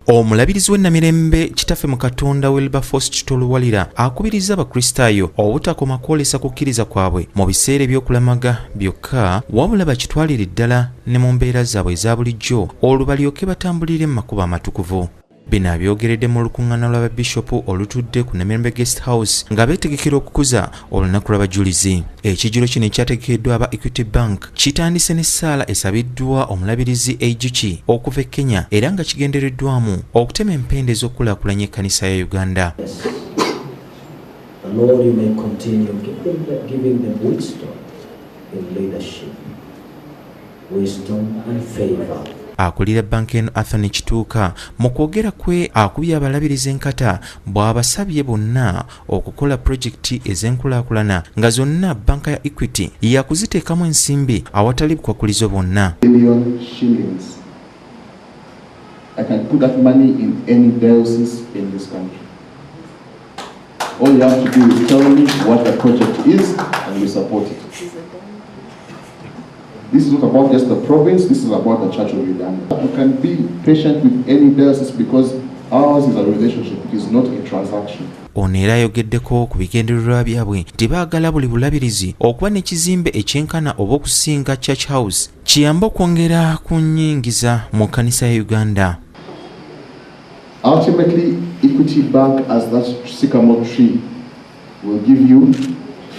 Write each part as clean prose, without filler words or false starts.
Omulabirizi w'ennamirembe kitaffe mu Katonda Wilberforce Kitoluwalira akubiriza abakristaayo obutakoma kwolesa kukkiriza kwabwe mu biseera ebyokulamaga byokka wabula bakitwalire ddala ne mu mbeera zaabwe eza bulijjo olwo balyoke batambulire mu makubo amatukuvu. Bino abyogeredde mu lukuŋŋaana lw'ababishopu olutudde ku Namirembe Guest House nga beetegekera okukuza olunaku lw'abajulizi. Ekijjulo kino ekyategekeddwa aba Equity Bank kitandise n'essaala esabiddwa omulabirizi Ejuki okuva e Kenya era nga kigendereddwamu okutema empende ez'okukulaakulanya ekkanisa ya Uganda. Lord, you may continue giving them wisdom in leadership, wisdom and favor. Akulira banka eno Anthony Kituuka mu kwogera kwe akubye abalabirizi enkata bw'abasabye bonna okukola projekiti ez'enkulaakulana nga zonna banka ya Equity yakuziteekamu ensimbi awatali bukwakulizo bonna. I can put that money in any diocese in this country. All you have to do is tell me what the project is and we support it. This is not about just the province, this is about the Church of Uganda. You can be patient with any diocese because ours is a relationship, it is not a transaction. Ono era ayogeddeko ku bigendererwa byabwe nti baagala buli bulabirizi okuba n'ekizimbe ekyenkana oba okusinga Church House kiyambe okwongera ku nnyingiza mu kkanisa ya Uganda. Ultimately, Equity Bank as that sycamore tree will give you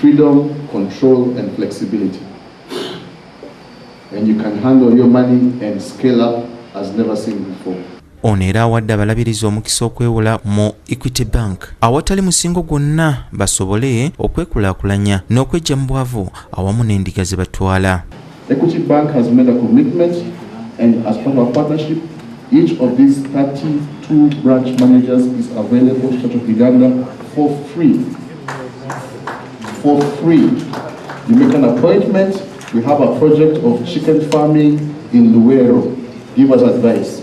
freedom, control and flexibility. And you can handle your money and scale up as never seen before. Ono era awadde abalabirizi omukisa okwewola mu Equity Bank awatali musingo gwonna basobole okwekulaakulanya n'okwejja mu bwavu awamu n'endiga ze batwala. Equity Bank has made a commitment and as part of our partnership, each of these 32 branch managers is available to Church of Uganda for free. For free. You make an appointment. We have a project of chicken farming in Luwero. Give us advice.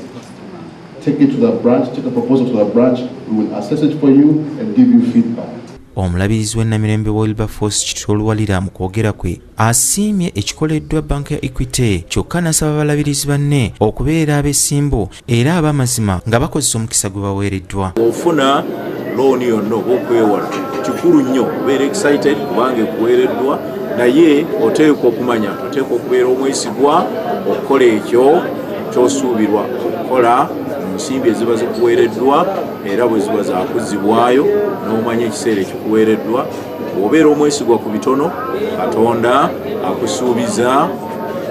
Take it to the branch, take a proposal to the branch. We will assess it for you and give you feedback. Omulabirizi w'ennamirembe Wilberforce Kitoluwalira mu kwogera kwe asiimye ekikoleddwa banka ya Equity kyokka n'asaba abalabirizi banne okubeera abeesimbu era ab'amazima nga bakozesa omukisa gwe baweereddwa. Ofuna looni yonna oba okwewola kikulu nnyo obeera excited kubanga ekuweereddwa naye oteekwa okumanya oteekwa okubeera omwesigwa okukola ekyo ky'osuubirwa okukola mu nsimbi eziba zikuweereddwa era bwe ziba zaakuzibwayo n'omanya ekiseera ekikuweereddwa obeera omwesigwa ku bitono Katonda akusuubiza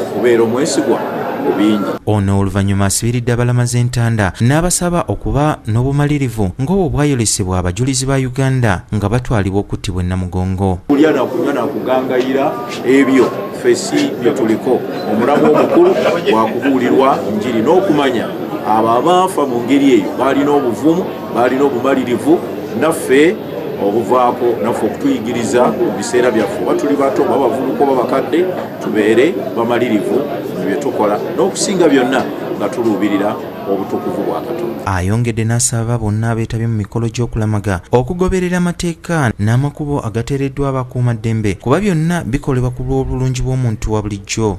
okubeera omwesigwa ku bingi. Ono oluvannyuma asibiridde abalamaze entanda n'abasaba okuba n'obumalirivu ng'obwo bwayolesebwa abajulizi ba Uganda nga batwalibwa okuttibwa ennamugongo. Kulya nakugangayira ebyo fesi bye tuliko omulamu omukulu wakubuulirwa njiri n'okumanya abo abaafa mu ngeri eyo baalina obuvumu baalina obumalirivu naffe obuvaako naffe okutuyigiriza mu biseera byaffe oba tuli bato oba bavubuka oba bakadde tubeere bamalirivu mu bye tukola n'okusinga byonna nga tuluubirira obutukuvu bwa Katonda. Ayongedde n'asaba bonna abeetabye mu mikolo gy'okulamaga okugoberera amateeka n'amakubo agateereddwa abakuumaddembe kuba byonna bikolebwa ku lw'obulungi bw'omuntu wa bulijjo.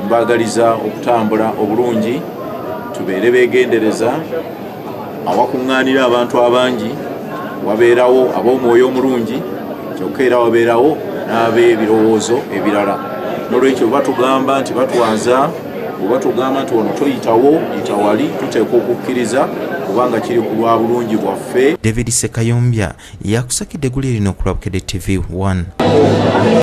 Mbaagaliza okutambula obulungi tubeere beegendereza awakuŋŋaanira abantu abangi wabeerawo ab'omwoyo omulungi kyokka era wabeerawo n'ab'ebirowoozo ebirala. N'olwekyo batugamba nti batwaza oba tugamba nti ono toyitawo yita wali tuteekwa okukkiriza kubanga kiri ku lwa bulungi bwaffe. David Sekayombya yakusakidde eggulu lino ku Lwabukedde TV 1.